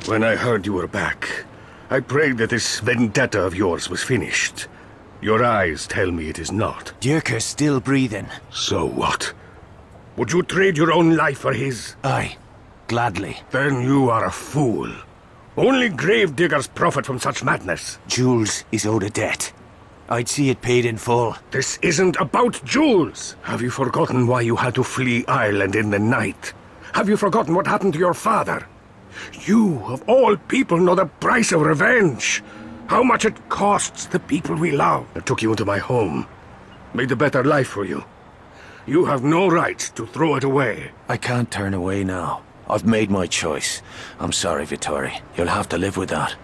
When I heard you were back, I prayed that this vendetta of yours was finished. Your eyes tell me it is not. Dierker's still breathing. So what? Would you trade your own life for his? Aye, gladly. Then you are a fool. Only gravediggers profit from such madness. Jules is owed a debt. I'd see it paid in full. This isn't about Jules. Have you forgotten why you had to flee Ireland in the night? Have you forgotten what happened to your father? You, of all people, know the price of revenge. How much it costs the people we love. I took you into my home. Made a better life for you. You have no right to throw it away. I can't turn away now. I've made my choice. I'm sorry, Vittori. You'll have to live with that.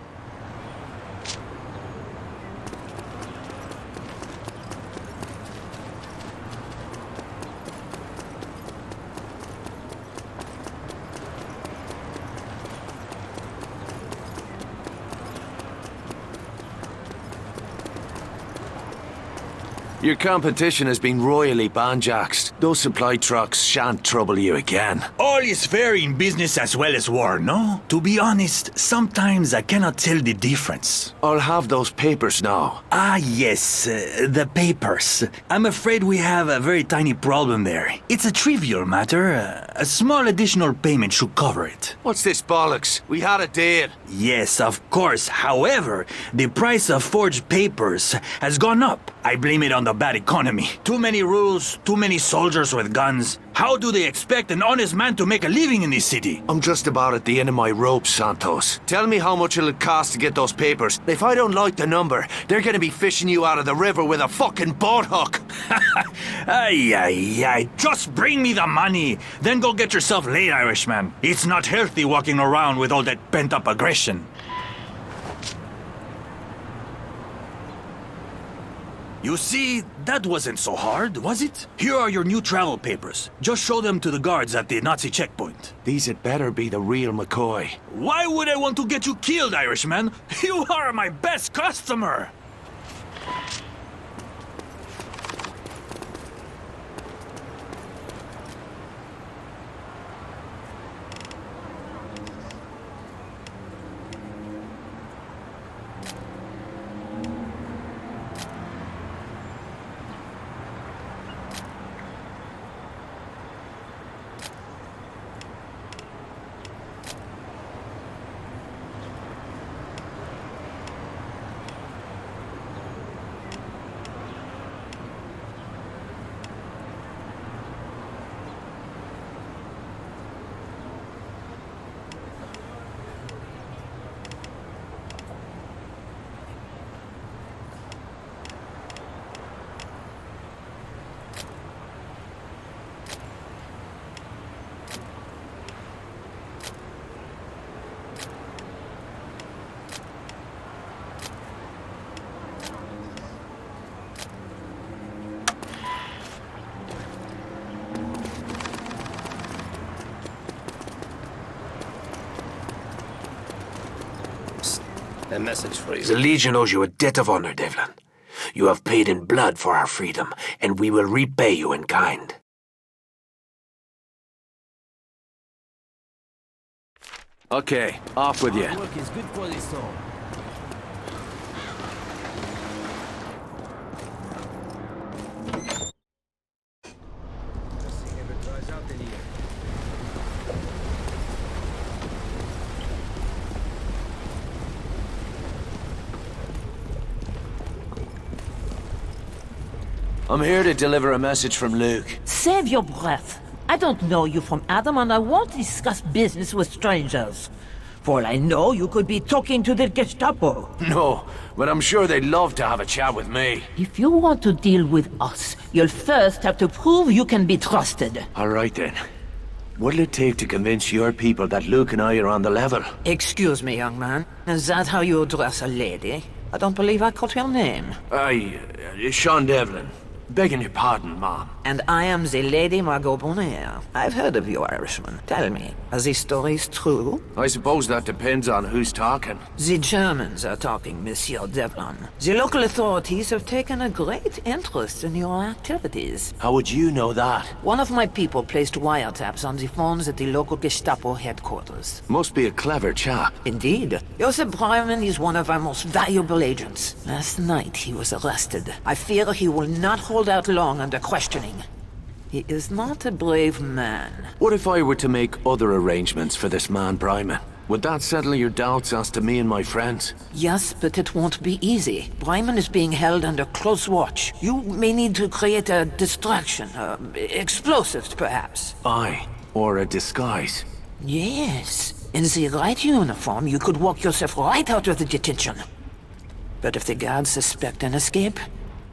Your competition has been royally banjaxed. Those supply trucks shan't trouble you again. All is fair in business as well as war, no? To be honest, sometimes I cannot tell the difference. I'll have those papers now. Ah, yes, the papers. I'm afraid we have a very tiny problem there. It's a trivial matter. A small additional payment should cover it. What's this bollocks? We had a deal. Yes, of course. However, the price of forged papers has gone up. I blame it on the bad economy. Too many rules, too many soldiers with guns. How do they expect an honest man to make a living in this city? I'm just about at the end of my rope, Santos. Tell me how much it'll cost to get those papers. If I don't like the number, they're gonna be fishing you out of the river with a fucking boat hook. Ay, ay, ay. Just bring me the money. Then go get yourself laid, Irishman. It's not healthy walking around with all that pent-up aggression. You see, that wasn't so hard, was it? Here are your new travel papers. Just show them to the guards at the Nazi checkpoint. These had better be the real McCoy. Why would I want to get you killed, Irishman? You are my best customer! A message for you. The Legion owes you a debt of honor, Devlin. You have paid in blood for our freedom, and we will repay you in kind. Okay, off with you. Work is good for the soul. I'm here to deliver a message from Luke. Save your breath. I don't know you from Adam, and I won't discuss business with strangers. For all I know, you could be talking to the Gestapo. No, but I'm sure they'd love to have a chat with me. If you want to deal with us, you'll first have to prove you can be trusted. All right then. What'll it take to convince your people that Luke and I are on the level? Excuse me, young man. Is that how you address a lady? I don't believe I caught your name. Aye, Sean Devlin. Begging your pardon, Mom. And I am the Lady Margot Bonheur. I've heard of you, Irishman. Tell me, are these stories true? I suppose that depends on who's talking. The Germans are talking, Monsieur Devlin. The local authorities have taken a great interest in your activities. How would you know that? One of my people placed wiretaps on the phones at the local Gestapo headquarters. Must be a clever chap. Indeed. Joseph Breiman is one of our most valuable agents. Last night he was arrested. I fear he will not hold out long under questioning. He is not a brave man. What if I were to make other arrangements for this man, Bryman? Would that settle your doubts as to me and my friends? Yes, but it won't be easy. Breiman is being held under close watch. You may need to create a distraction. Explosives, perhaps. Aye, or a disguise. Yes. In the right uniform, you could walk yourself right out of the detention. But if the guards suspect an escape,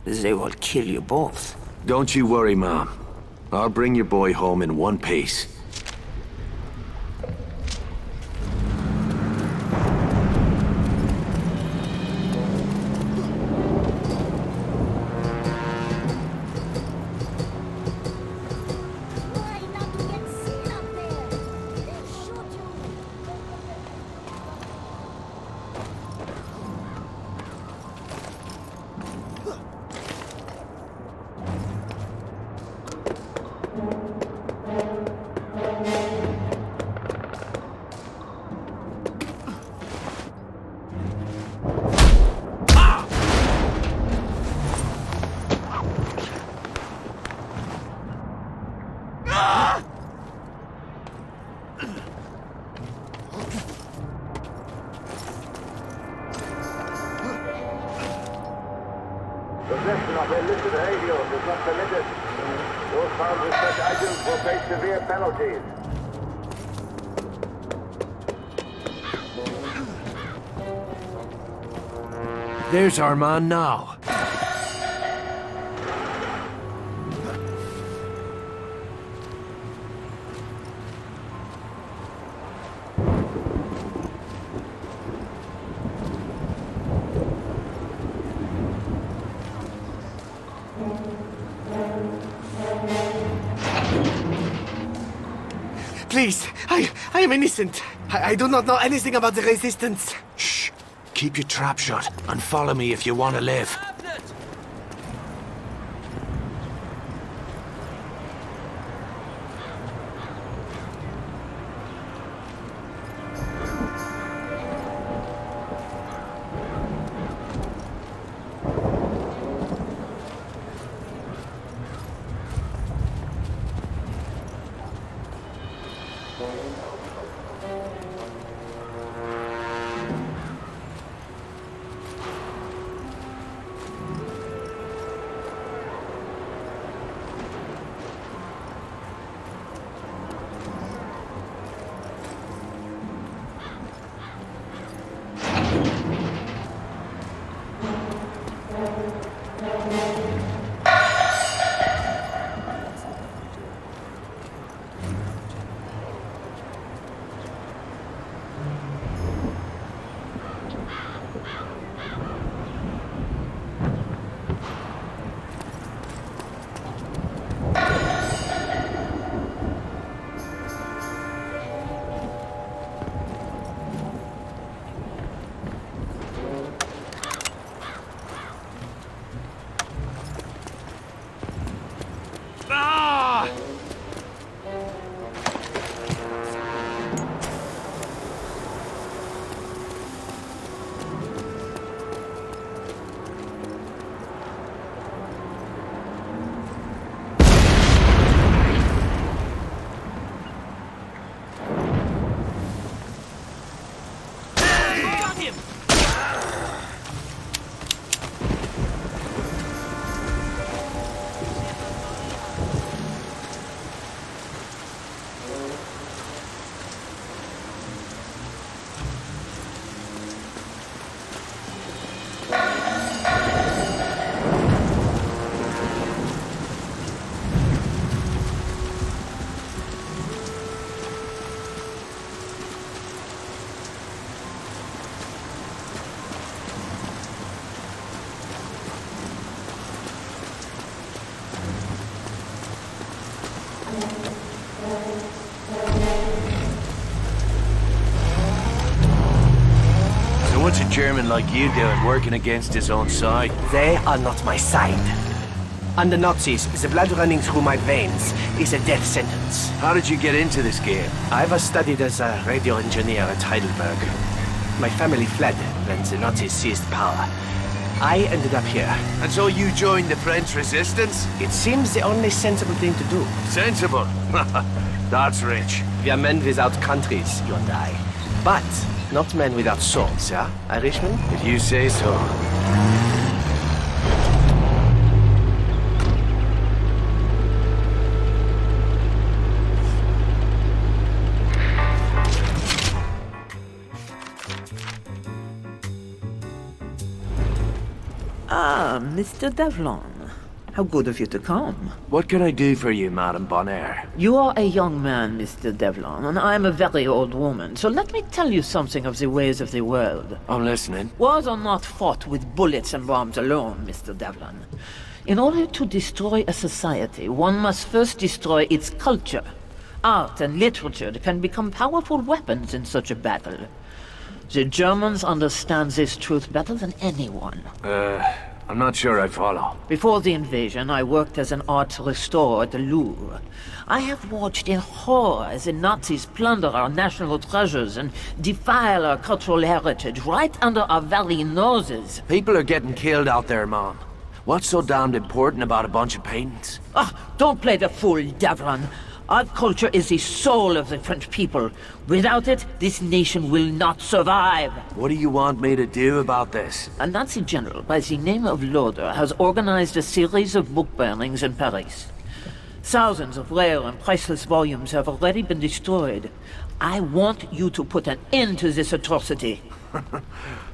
they will kill you both. Don't you worry, Mom. I'll bring your boy home in one piece. Try not to get seen up there. They'll shoot you. Possession of illicit radios is not permitted. Those found with such items will face severe penalties. There's our man now. Please, I am innocent. I do not know anything about the resistance. Shh. Keep your trap shut and follow me if you want to live. What's a German like you doing working against his own side? They are not my side. Under Nazis, the blood running through my veins is a death sentence. How did you get into this game? I was studied as a radio engineer at Heidelberg. My family fled when the Nazis seized power. I ended up here. And so you joined the French resistance? It seems the only sensible thing to do. Sensible. That's rich. We are men without countries, you and I. But not men without swords, yeah, Irishman? If you say so. Ah, Mr. Devlin. How good of you to come. What can I do for you, Madame Bonaire? You are a young man, Mr. Devlin, and I am a very old woman, so let me tell you something of the ways of the world. I'm listening. Wars are not fought with bullets and bombs alone, Mr. Devlin. In order to destroy a society, one must first destroy its culture. Art and literature can become powerful weapons in such a battle. The Germans understand this truth better than anyone. I'm not sure I follow. Before the invasion, I worked as an art restorer at the Louvre. I have watched in horror as the Nazis plunder our national treasures and defile our cultural heritage right under our very noses. People are getting killed out there, Mom. What's so damned important about a bunch of paintings? Ah, don't play the fool, Devlin. Art culture is the soul of the French people. Without it, this nation will not survive. What do you want me to do about this? A Nazi general by the name of Loder has organized a series of book burnings in Paris. Thousands of rare and priceless volumes have already been destroyed. I want you to put an end to this atrocity.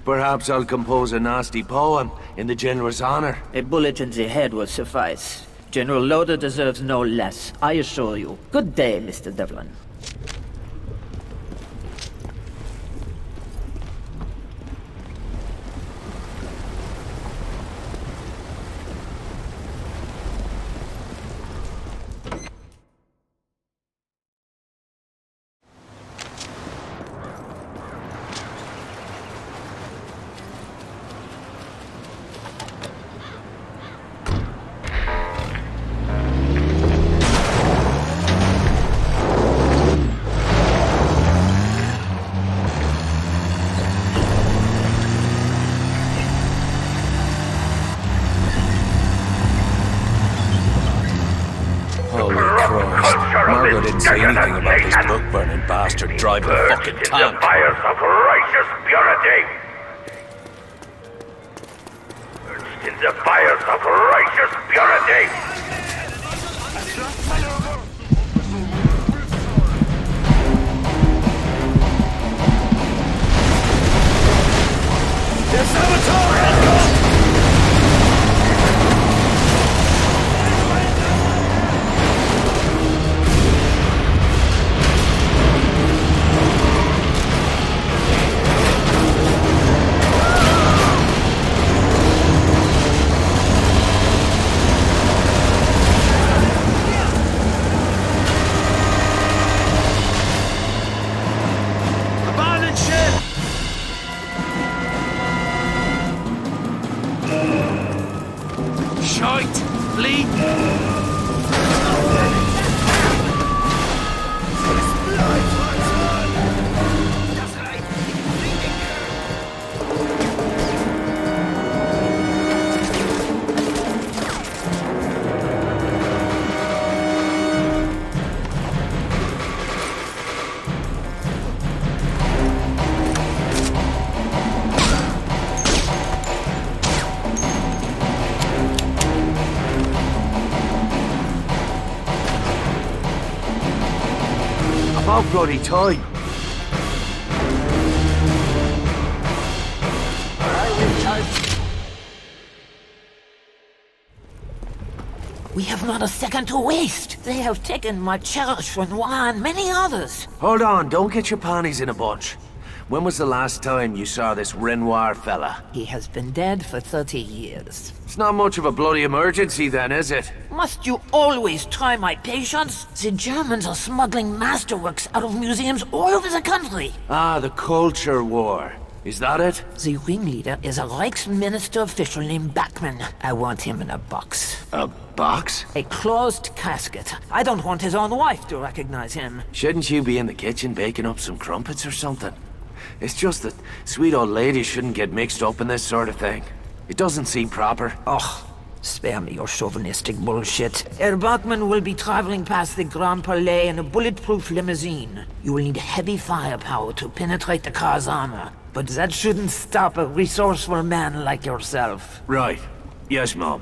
Perhaps I'll compose a nasty poem in the General's honor. A bullet in the head will suffice. General Loder deserves no less, I assure you. Good day, Mr. Devlin. Margot didn't say anything about this book-burning bastard driving a fucking In the tank. fires of righteous purity! In the fires of righteous purity! The Saboteur! About bloody time. We have not a second to waste. They have taken my cherished Renoir and many others. Hold on, don't get your panties in a bunch. When was the last time you saw this Renoir fella? He has been dead for 30 years. It's not much of a bloody emergency then, is it? Must you always try my patience? The Germans are smuggling masterworks out of museums all over the country. Ah, the culture war. Is that it? The ringleader is a Reichsminister official named Bachmann. I want him in a box. A box? A closed casket. I don't want his own wife to recognize him. Shouldn't you be in the kitchen baking up some crumpets or something? It's just that sweet old ladies shouldn't get mixed up in this sort of thing. It doesn't seem proper. Oh, spare me your chauvinistic bullshit. Herr Bachmann will be traveling past the Grand Palais in a bulletproof limousine. You will need heavy firepower to penetrate the car's armor. But that shouldn't stop a resourceful man like yourself. Right. Yes, Mom.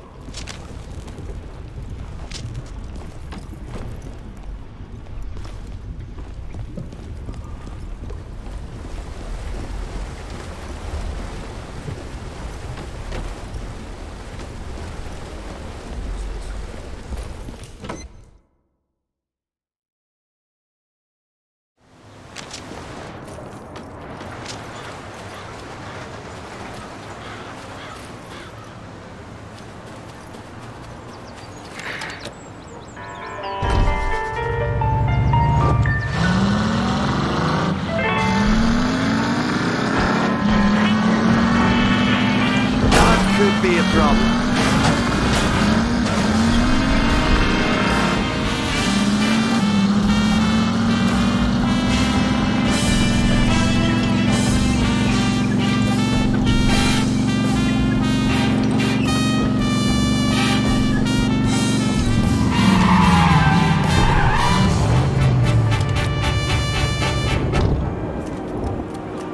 Could be a problem.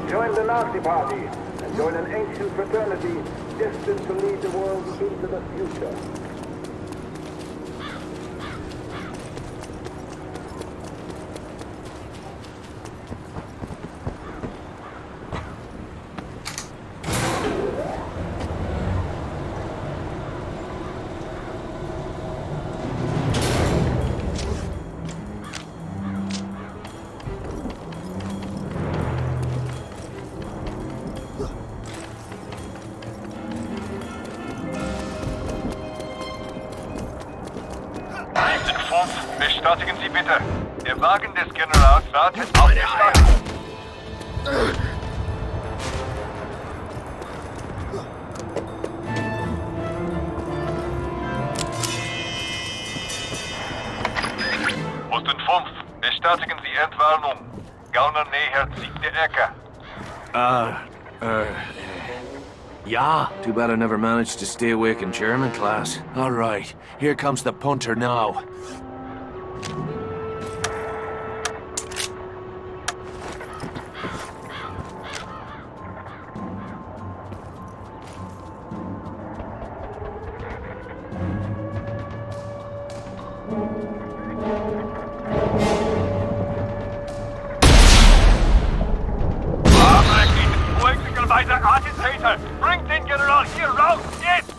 Join the Nazi Party and join an ancient fraternity destined to lead the world into the future. Bestätigen Sie bitte. Der Wagen des Generals wartet auf der Stadt. Posten 5. Bestätigen Sie Entwarnung. Gauner nähert sich der Ecke. Yeah. Too bad I never managed to stay awake in German class. All right, here comes the punter now. Weiter Attentäter! Bringt den General hier raus! Jetzt!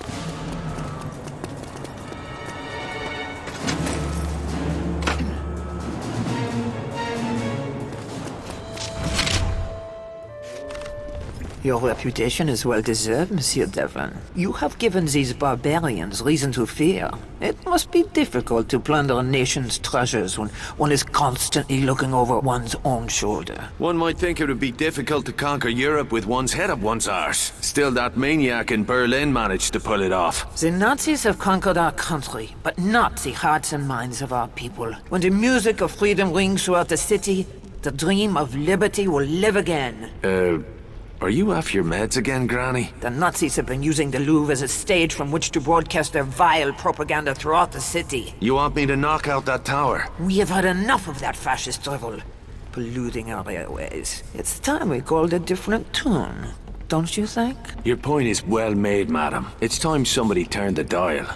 Your reputation is well deserved, Monsieur Devlin. You have given these barbarians reason to fear. It must be difficult to plunder a nation's treasures when one is constantly looking over one's own shoulder. One might think it would be difficult to conquer Europe with one's head up one's arse. Still, that maniac in Berlin managed to pull it off. The Nazis have conquered our country, but not the hearts and minds of our people. When the music of freedom rings throughout the city, the dream of liberty will live again. Are you off your meds again, Granny? The Nazis have been using the Louvre as a stage from which to broadcast their vile propaganda throughout the city. You want me to knock out that tower? We have had enough of that fascist drivel, polluting our airways. It's time we called a different tune, don't you think? Your point is well made, madam. It's time somebody turned the dial.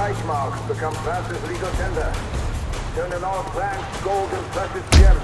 Reichmarks become France's legal tender. Turn in all francs, gold, and precious gems.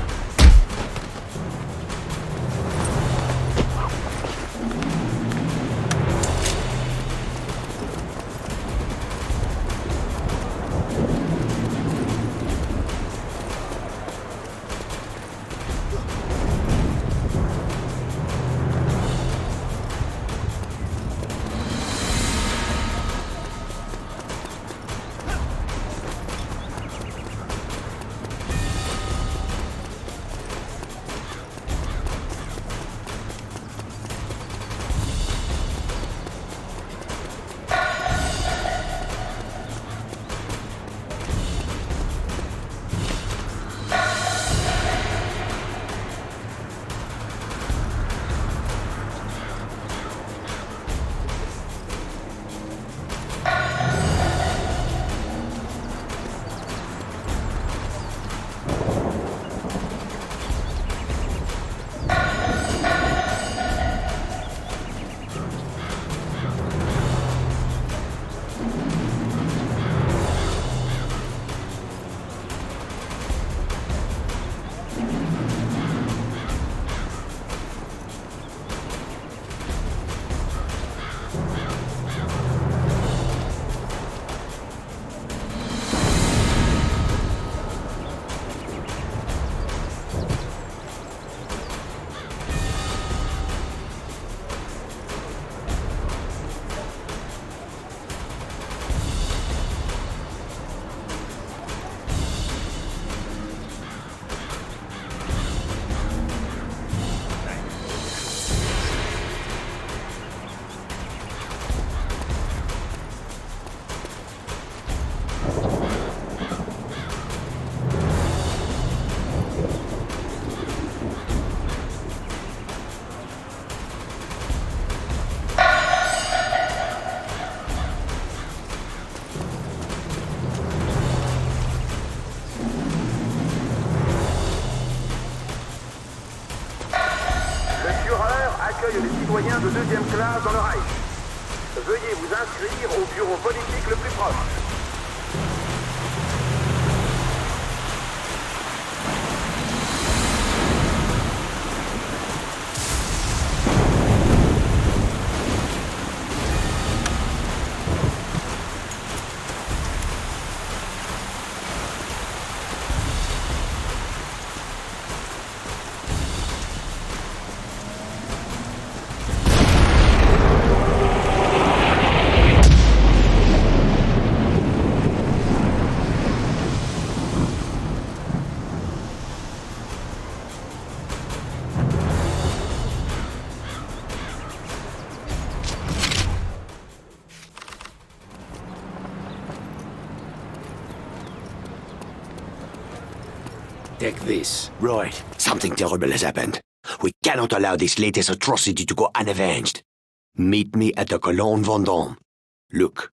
accueille les citoyens de deuxième classe dans le Reich. Veuillez vous inscrire au bureau politique le plus proche. Take this. Right. Something terrible has happened. We cannot allow this latest atrocity to go unavenged. Meet me at the Cologne Vendôme. Look.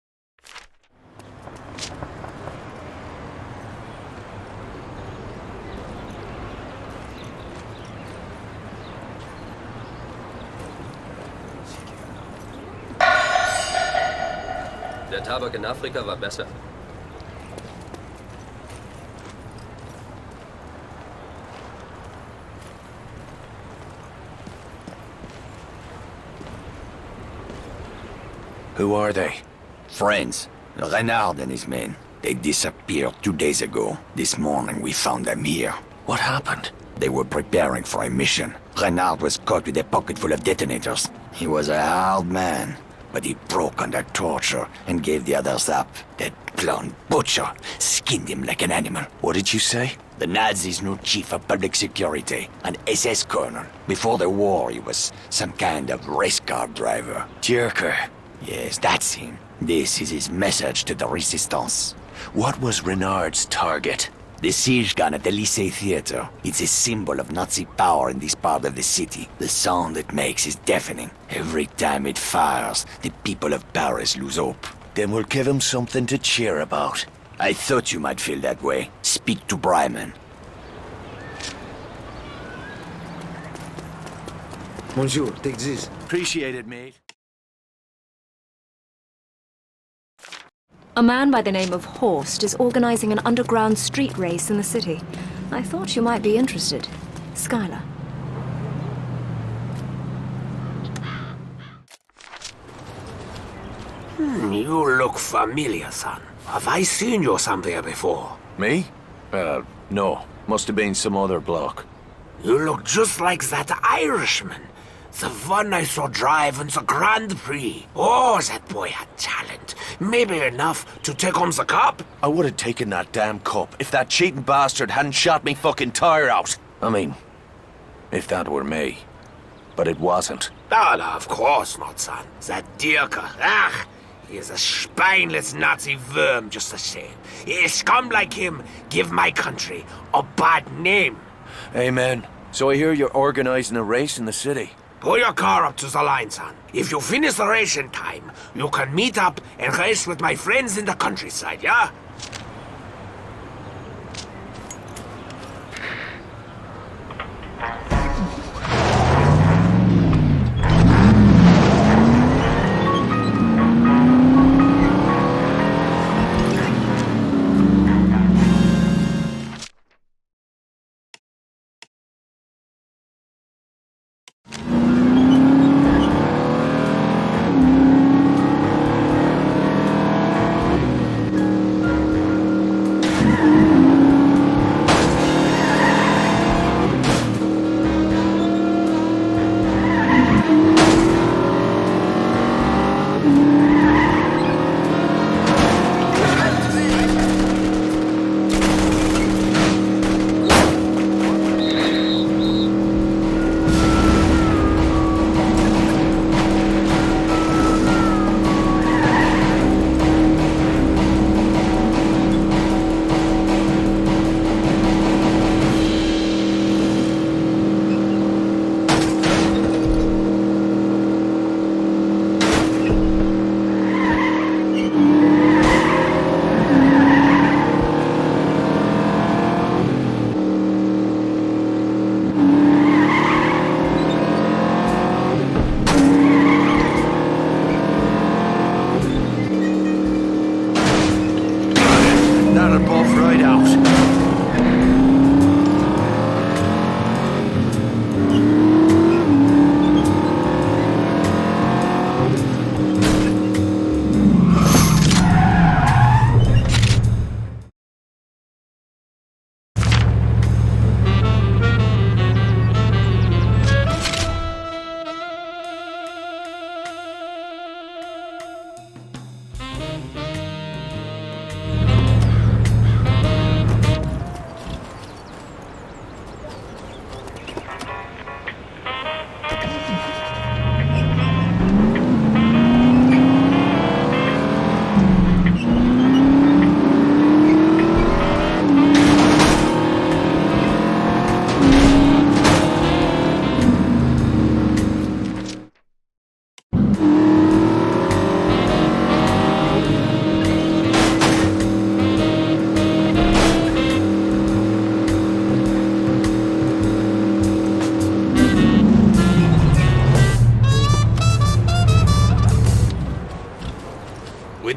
Der Tabak in Afrika war besser. Who are they? Friends. Renard and his men. They disappeared 2 days ago. This morning we found them here. What happened? They were preparing for a mission. Renard was caught with a pocket full of detonators. He was a hard man, but he broke under torture and gave the others up. That blonde butcher skinned him like an animal. What did you say? The Nazis knew chief of public security, an SS colonel. Before the war, he was some kind of race car driver. Jerker. Yes, that's him. This is his message to the Resistance. What was Renard's target? The siege gun at the Lycée Theater. It's a symbol of Nazi power in this part of the city. The sound it makes is deafening. Every time it fires, the people of Paris lose hope. Then we'll give them something to cheer about. I thought you might feel that way. Speak to Bryman. Bonjour, take this. Appreciate it, mate. A man by the name of Horst is organizing an underground street race in the city. I thought you might be interested. Skylar. You look familiar, son. Have I seen you somewhere before? Me? No. Must have been some other bloke. You look just like that Irishman. The one I saw drive in the Grand Prix. Oh, that boy had talent. Maybe enough to take home the cup. I would have taken that damn cup if that cheating bastard hadn't shot me fucking tire out. I mean, if that were me. But it wasn't. Oh, no, of course not, son. That Dirker, he is a spineless Nazi worm just the same. A scum like him give my country a bad name. Hey, man. So I hear you're organizing a race in the city. Pull your car up to the line, son. If you finish the race in time, you can meet up and race with my friends in the countryside, yeah?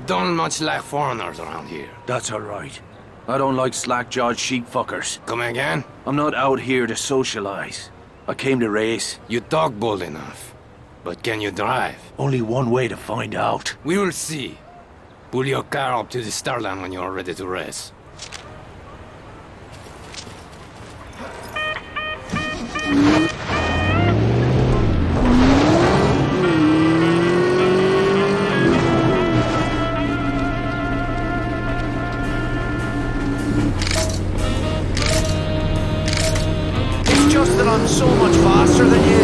Don't much like foreigners around here. That's alright. I don't like slack-jawed sheep-fuckers. Come again? I'm not out here to socialize. I came to race. You talk bold enough. But can you drive? Only one way to find out. We will see. Pull your car up to the start line when you are ready to race. Just that I'm so much faster than you.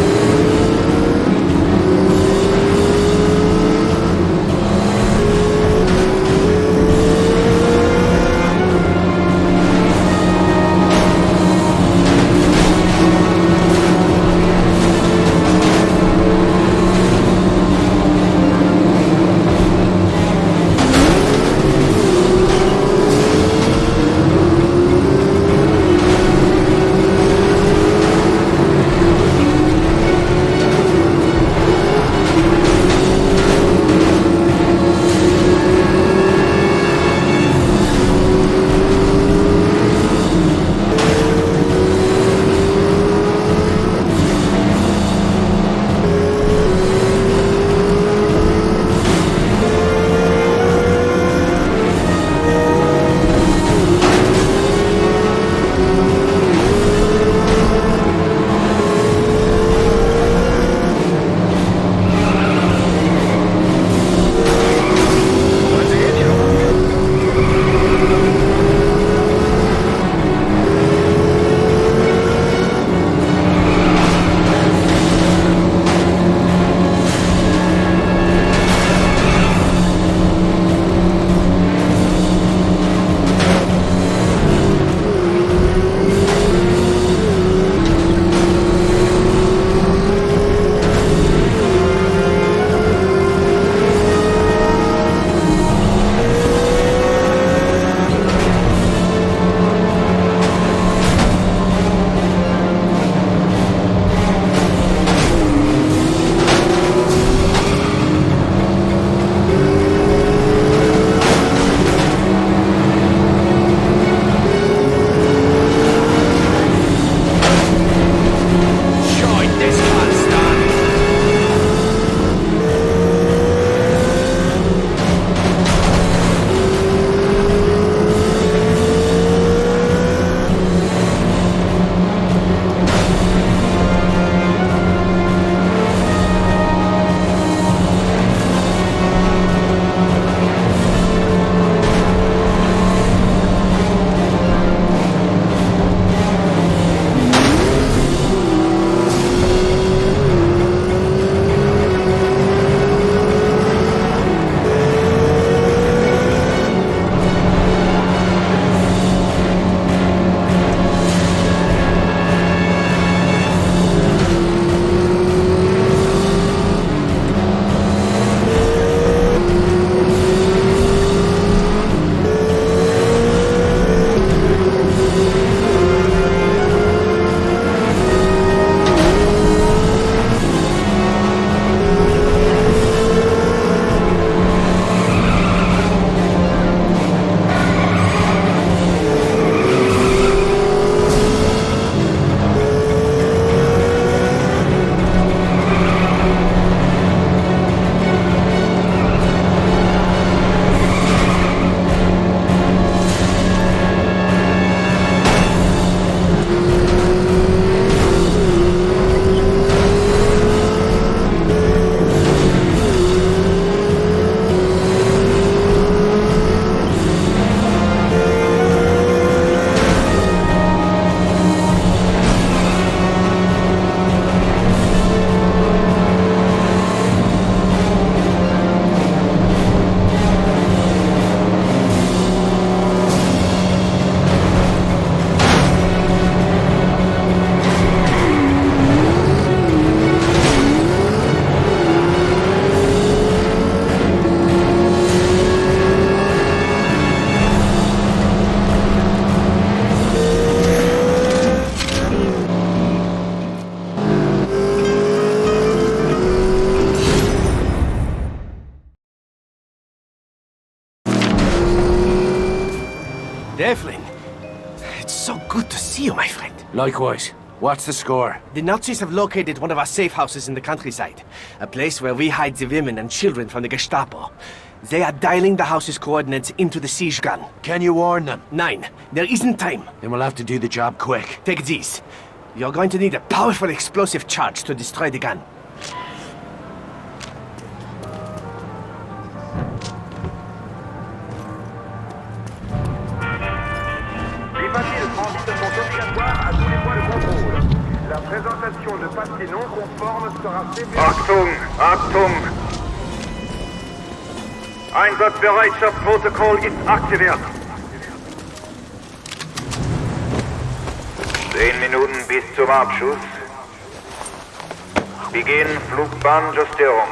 Devlin, it's so good to see you, my friend. Likewise. What's the score? The Nazis have located one of our safe houses in the countryside. A place where we hide the women and children from the Gestapo. They are dialing the house's coordinates into the siege gun. Can you warn them? 9. There isn't time. Then we'll have to do the job quick. Take these. You're going to need a powerful explosive charge to destroy the gun. Les papiers de transit sont obligatoires à tous les points de contrôle. La présentation de papiers non conformes sera sévère. Achtung! Achtung! Einsatzbereitschaftsprotokoll ist aktiviert. 10 Minuten bis zum Abschuss. Beginn Flugbahnjustierung.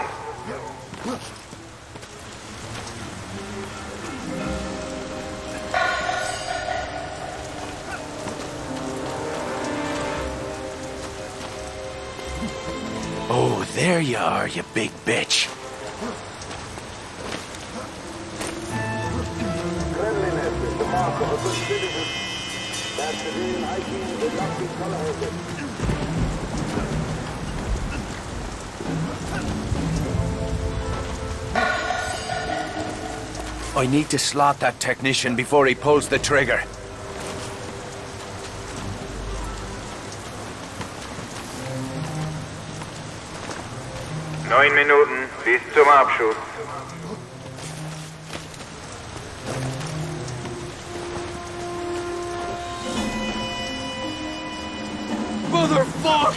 Oh, there you are, you big bitch. Cleanliness is the mark of a good citizen. That civilian hygiene will not be tolerated. I need to slot that technician before he pulls the trigger. Neun Minuten bis zum Abschuss. Motherfuck!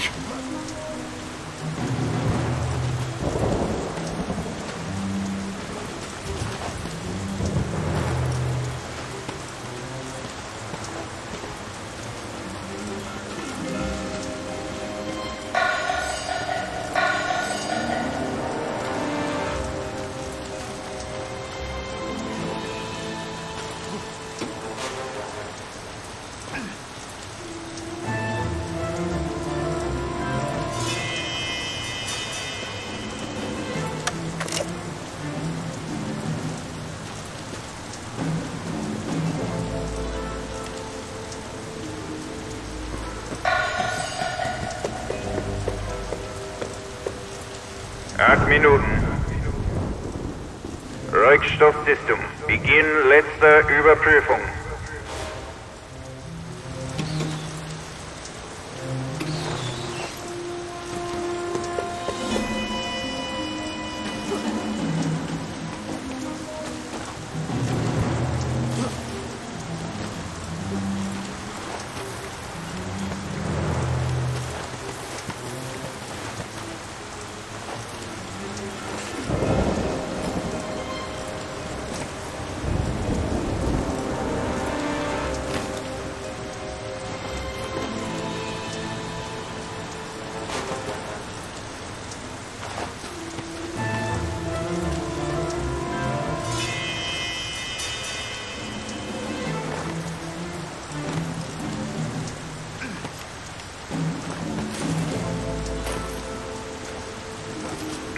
Acht Minuten. Rückstoffsystem. Beginn letzter Überprüfung.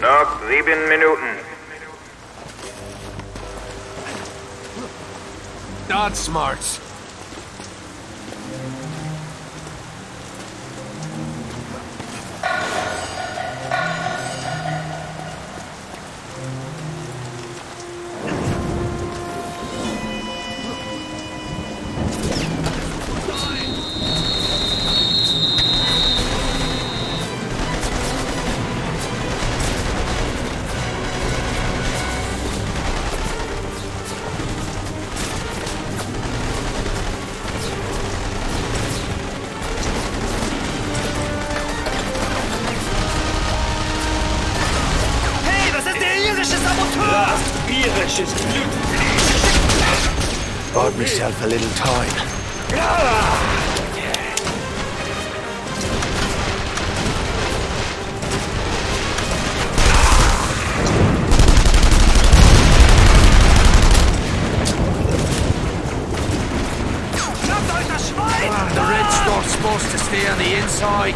Noch 7 Minuten. Not smarts. Irisches Blut. Bought myself a little time. The red stuff's supposed to stay on the inside.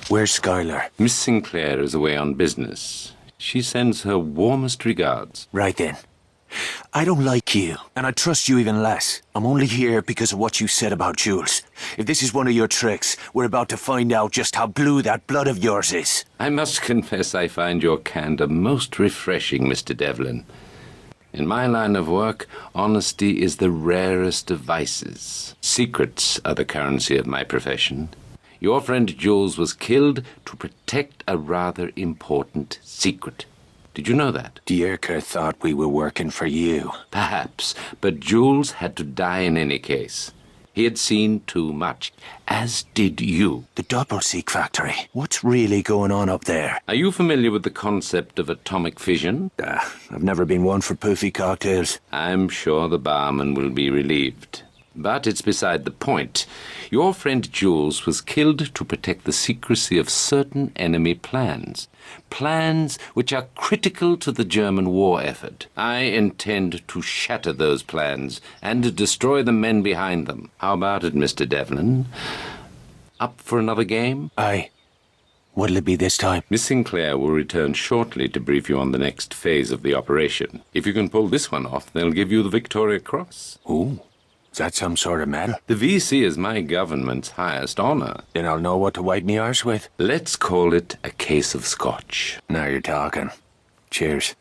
Where's Skylar? Miss Sinclair is away on business. She sends her warmest regards. Right then. I don't like you, and I trust you even less. I'm only here because of what you said about Jules. If this is one of your tricks, we're about to find out just how blue that blood of yours is. I must confess I find your candor most refreshing, Mr. Devlin. In my line of work, honesty is the rarest of vices. Secrets are the currency of my profession. Your friend Jules was killed to protect a rather important secret. Did you know that? Dierker thought we were working for you. Perhaps, but Jules had to die in any case. He had seen too much, as did you. The Doppelseek factory. What's really going on up there? Are you familiar with the concept of atomic fission? I've never been one for poofy cocktails. I'm sure the barman will be relieved. But it's beside the point. Your friend Jules was killed to protect the secrecy of certain enemy plans. Plans which are critical to the German war effort. I intend to shatter those plans and to destroy the men behind them. How about it, Mr. Devlin? Up for another game? Aye. What'll it be this time? Miss Sinclair will return shortly to brief you on the next phase of the operation. If you can pull this one off, they'll give you the Victoria Cross. Ooh. Is that some sort of medal? The VC is my government's highest honor. Then I'll know what to wipe me arse with. Let's call it a case of scotch. Now you're talking. Cheers.